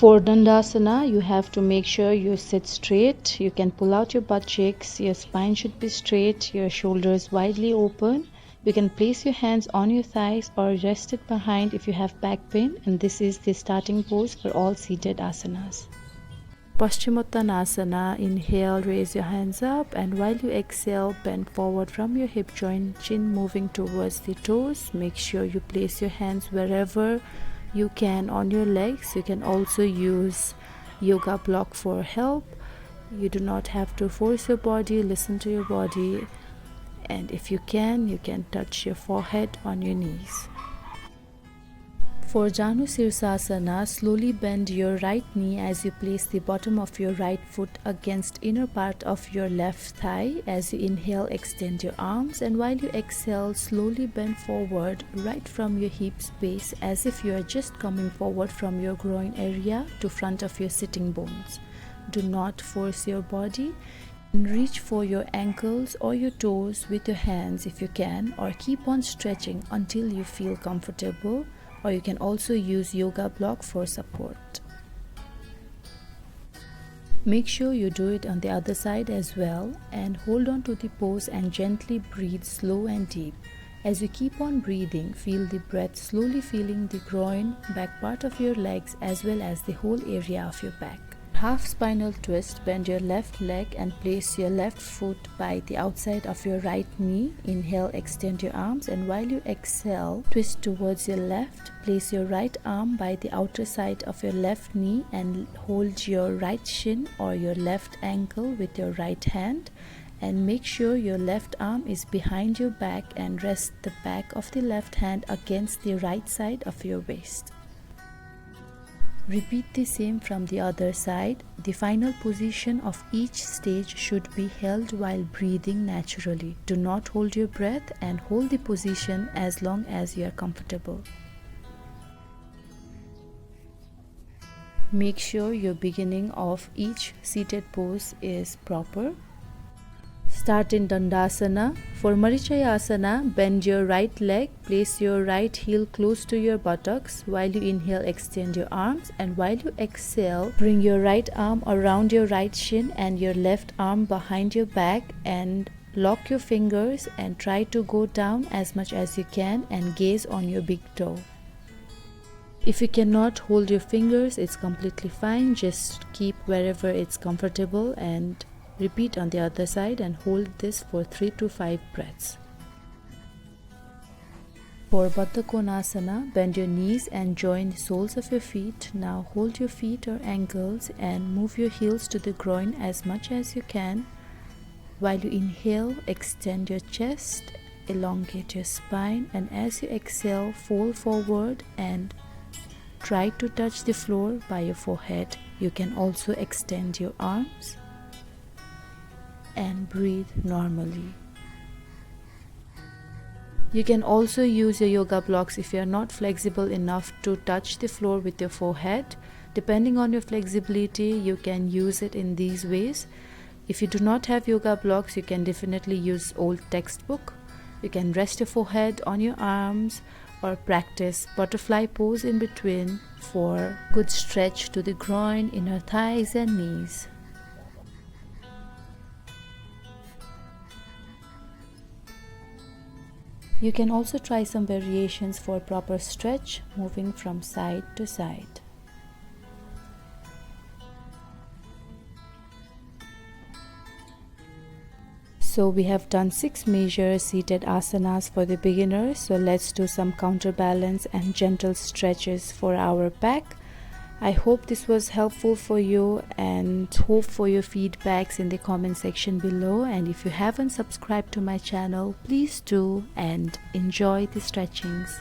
For Dandasana, you have to make sure you sit straight. You can pull out your butt cheeks. Your spine should be straight. Your shoulders widely open. You can place your hands on your thighs or rest it behind if you have back pain. And this is the starting pose for all seated asanas. Paschimottanasana, inhale, raise your hands up, and while you exhale, bend forward from your hip joint, chin moving towards the toes. Make sure you place your hands wherever you can on your legs. You can also use yoga block for help. You do not have to force your body, listen to your body, and if you can touch your forehead on your knees. For Janu Sirsasana, slowly bend your right knee as you place the bottom of your right foot against inner part of your left thigh. As you inhale, extend your arms, and while you exhale, slowly bend forward right from your hips base as if you are just coming forward from your groin area to front of your sitting bones. Do not force your body. Reach for your ankles or your toes with your hands if you can, or keep on stretching until you feel comfortable. Or you can also use yoga block for support. Make sure you do it on the other side as well, and hold on to the pose and gently breathe slow and deep. As you keep on breathing, feel the breath slowly filling the groin, back part of your legs as well as the whole area of your back. Half spinal twist, bend your left leg and place your left foot by the outside of your right knee. Inhale, extend your arms, and while you exhale, twist towards your left. Place your right arm by the outer side of your left knee and hold your right shin or your left ankle with your right hand. And make sure your left arm is behind your back and rest the back of the left hand against the right side of your waist. Repeat the same from the other side. The final position of each stage should be held while breathing naturally. Do not hold your breath and hold the position as long as you are comfortable. Make sure your beginning of each seated pose is proper. Start in Dandasana. For Marichayasana, bend your right leg, place your right heel close to your buttocks. While you inhale, extend your arms, and while you exhale, bring your right arm around your right shin and your left arm behind your back, and lock your fingers and try to go down as much as you can and gaze on your big toe. If you cannot hold your fingers, it's completely fine. Just keep wherever it's comfortable and repeat on the other side and hold this for 3 to 5 breaths. For Baddha Konasana, bend your knees and join the soles of your feet. Now hold your feet or ankles and move your heels to the groin as much as you can. While you inhale, extend your chest, elongate your spine, and as you exhale, fold forward and try to touch the floor by your forehead. You can also extend your arms and breathe normally. You can also use your yoga blocks if you are not flexible enough to touch the floor with your forehead. Depending on your flexibility, you can use it in these ways. If you do not have yoga blocks, you can definitely use old textbook. You can rest your forehead on your arms or practice butterfly pose in between for good stretch to the groin, inner thighs and knees. You can also try some variations for proper stretch, moving from side to side. So we have done 6 major seated asanas for the beginners. So let's do some counterbalance and gentle stretches for our back. I hope this was helpful for you and hope for your feedbacks in the comment section below. And if you haven't subscribed to my channel, please do and enjoy the stretchings.